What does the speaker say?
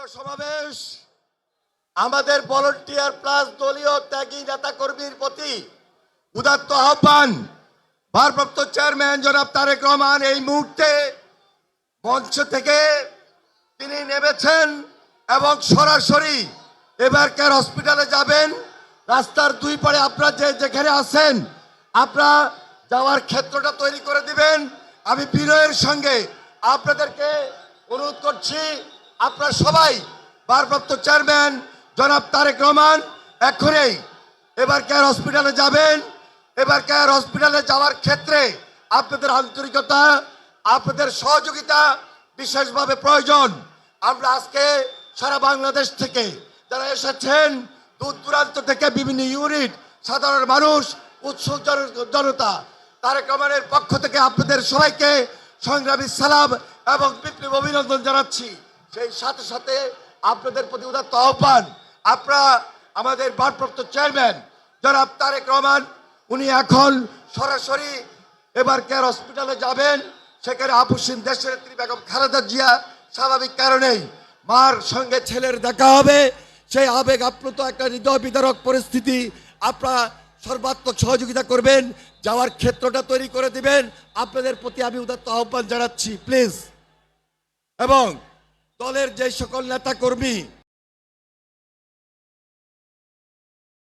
প্রিয় সমাবেশ, আমাদের ভলান্টিয়ার প্লাস দলীয় ত্যাগী নেতা কর্মীর প্রতি উদাত্ত আহ্বান। ভারপ্রাপ্ত চেয়ারম্যান জনাব তারেক রহমান এই মুহূর্তে মঞ্চ থেকে তিনি নেমেছেন এবং সরাসরি এবার কেয়ার হসপিটালে যাবেন। রাস্তার দুই পারে আপনারা যেখানে আছেন আপনারা যাওয়ার ক্ষেত্রটা তৈরি করে দিবেন। আমি বিনয়ের সঙ্গে আপনাদেরকে অনুরোধ করছি, আপনারা সবাই ভারপ্রাপ্ত চেয়ারম্যান জনাব তারেক রহমান এখনই এবার কেয়ার হসপিটালে যাবেন। এবার কেয়ার হসপিটালে যাওয়ার ক্ষেত্রে আপনাদের আন্তরিকতা, আপনাদের সহযোগিতা বিশেষভাবে প্রয়োজন। আমরা আজকে সারা বাংলাদেশ থেকে যারা এসেছেন, দূর দূরান্ত থেকে বিভিন্ন ইউনিট, সাধারণ মানুষ, উৎসুক জনতা, তারেক রহমানের পক্ষ থেকে আপনাদের সবাইকে সংগ্রামী সালাম এবং বিপ্লবী অভিনন্দন জানাচ্ছি। সেই সাথে সাথে আপনাদের প্রতি উদাত্ত আহ্বান, আপনারা আমাদের ভারপ্রাপ্ত চেয়ারম্যান জনাব তারেক রহমান উনি এখন সরাসরি এবার কেয়ার হসপিটালে যাবেন। সেখানে আপুসীন দেশনেত্রী বেগম খালেদা জিয়া স্বাভাবিক কারণেই মার সঙ্গে ছেলের দেখা হবে। সেই আবেগ আপ্লুত একটা হৃদয় বিদারক পরিস্থিতি, আপনারা সর্বাত্মক সহযোগিতা করবেন, যাওয়ার ক্ষেত্রটা তৈরি করে দিবেন। আপনাদের প্রতি আমি উদাত্ত আহ্বান জানাচ্ছি প্লিজ। এবং দলের যে সকল নেতা কর্মী